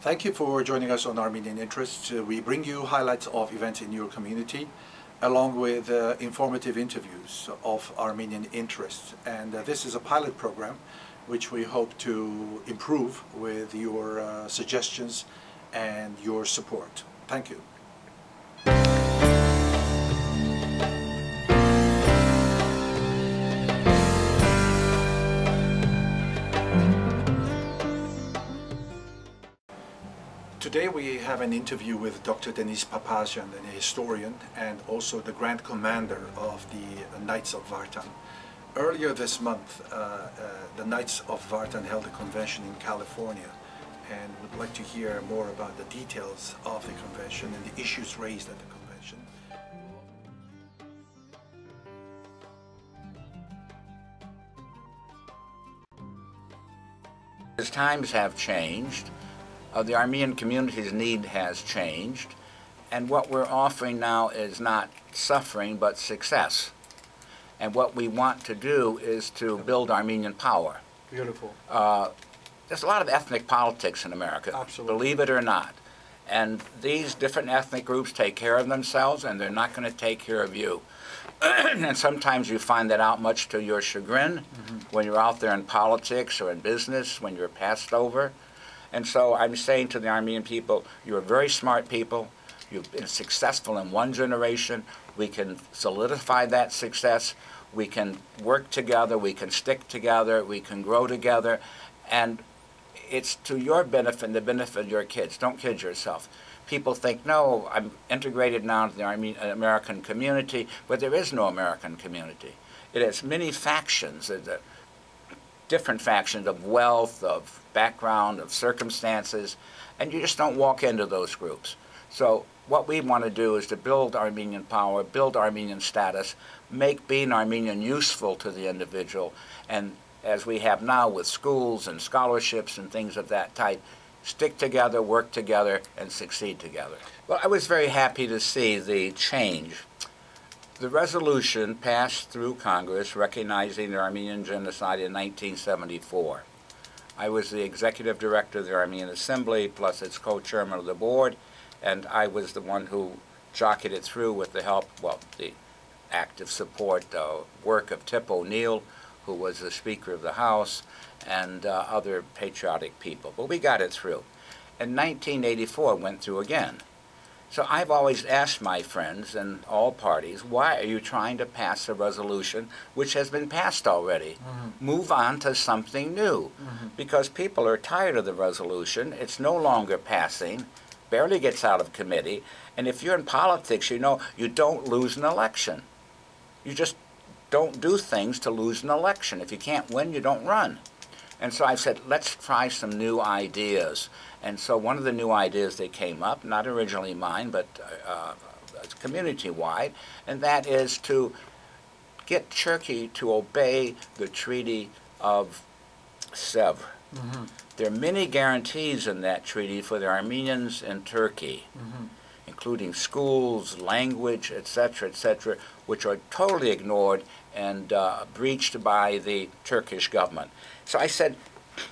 Thank you for joining us on Armenian Interests. We bring you highlights of events in your community, along with informative interviews of Armenian interests. And this is a pilot program which we hope to improve with your suggestions and your support. Thank you. Today we have an interview with Dr. Denis Papazian, a historian and also the Grand Commander of the Knights of Vartan. Earlier this month, the Knights of Vartan held a convention in California, and would like to hear more about the details of the convention and the issues raised at the convention. As times have changed, the Armenian community's need has changed, and what we're offering now is not suffering but success. And what we want to do is to build Armenian power. Beautiful. There's a lot of ethnic politics in America, Absolutely. Believe it or not. And these different ethnic groups take care of themselves, and they're not going to take care of you. And sometimes you find that out much to your chagrin when you're out there in politics or in business, when you're passed over. And so I'm saying to the Armenian people, you're very smart people. You've been successful in one generation. We can solidify that success. We can work together. We can stick together. We can grow together. And it's to your benefit and the benefit of your kids. Don't kid yourself. People think, no, I'm integrated now into the American community, but there is no American community. It has many factions. Different factions of wealth, of background, of circumstances, and you just don't walk into those groups. So what we want to do is to build Armenian power, build Armenian status, make being Armenian useful to the individual, and as we have now with schools and scholarships and things of that type, stick together, work together, and succeed together. Well, I was very happy to see the change. The resolution passed through Congress recognizing the Armenian genocide in 1974. I was the executive director of the Armenian Assembly, plus its co-chairman of the board, and I was the one who jockeyed it through with the help, well, the active support work of Tip O'Neill, who was the Speaker of the House, and other patriotic people. But we got it through. In 1984, it went through again. So I've always asked my friends and all parties, why are you trying to pass a resolution which has been passed already? Move on to something new. Because people are tired of the resolution. It's no longer passing, barely gets out of committee. And if you're in politics, you know you don't lose an election. You just don't do things to lose an election. If you can't win, you don't run. And so I said, let's try some new ideas. And so one of the new ideas that came up, not originally mine, but community-wide, and that is to get Turkey to obey the Treaty of Sèvres. There are many guarantees in that treaty for the Armenians in Turkey, including schools, language, etc., which are totally ignored and breached by the Turkish government. So I said,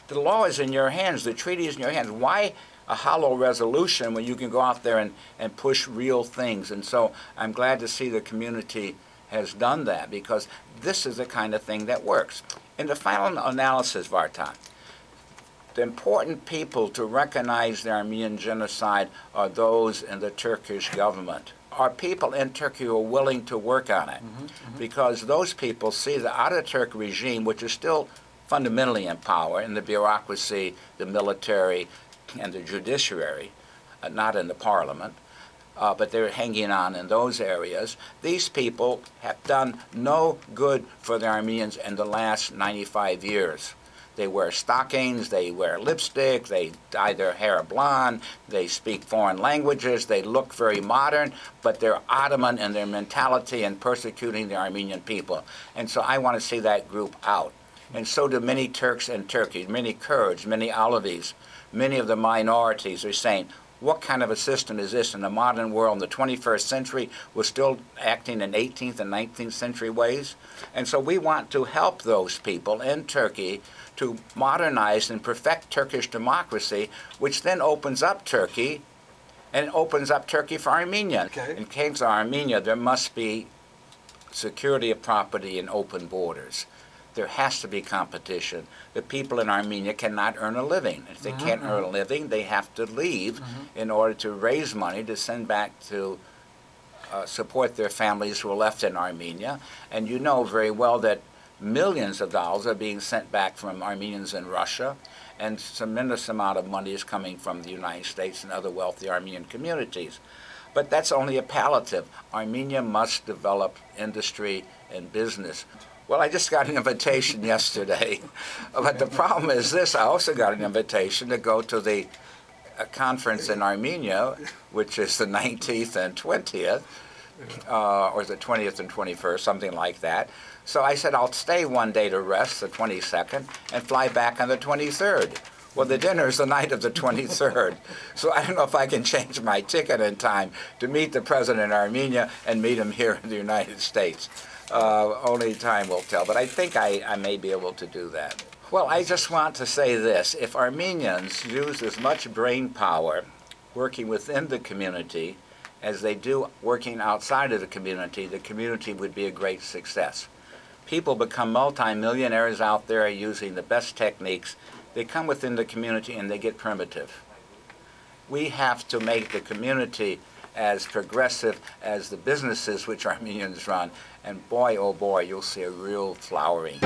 the law is in your hands, the treaty is in your hands. Why a hollow resolution when you can go out there and push real things? And so I'm glad to see the community has done that, because this is the kind of thing that works. In the final analysis, Vartan, the important people to recognize the Armenian genocide are those in the Turkish government. Are people in Turkey who are willing to work on it? Because those people see the Ataturk regime, which is still fundamentally in power in the bureaucracy, the military, and the judiciary, not in the parliament, but they're hanging on in those areas. These people have done no good for the Armenians in the last 95 years. They wear stockings, they wear lipstick, they dye their hair blonde, they speak foreign languages, they look very modern, but they're Ottoman in their mentality and persecuting the Armenian people. And so I want to see that group out. And so do many Turks in Turkey, many Kurds, many Alevis. Many of the minorities are saying, what kind of a system is this in the modern world, in the 21st century? We're still acting in 18th and 19th century ways. And so we want to help those people in Turkey to modernize and perfect Turkish democracy, which then opens up Turkey, and it opens up Turkey for Armenia. Okay. In case of Armenia, there must be security of property and open borders. There has to be competition. The people in Armenia cannot earn a living. If they can't earn a living, they have to leave in order to raise money to send back to support their families who are left in Armenia. And you know very well that millions of dollars are being sent back from Armenians in Russia, and a tremendous amount of money is coming from the United States and other wealthy Armenian communities. But that's only a palliative. Armenia must develop industry and business. Well, I just got an invitation yesterday, but the problem is this: I also got an invitation to go to the conference in Armenia, which is the 19th and 20th, or the 20th and 21st, something like that. So I said I'll stay one day to rest, the 22nd, and fly back on the 23rd. Well, the dinner's the night of the 23rd, so I don't know if I can change my ticket in time to meet the president of Armenia and meet him here in the United States. Only time will tell, but I think I may be able to do that. Well, I just want to say this: if Armenians use as much brain power working within the community as they do working outside of the community would be a great success. People become multimillionaires out there using the best techniques. They come within the community and they get primitive. We have to make the community as progressive as the businesses which Armenians run, and boy, oh boy, you'll see a real flowering.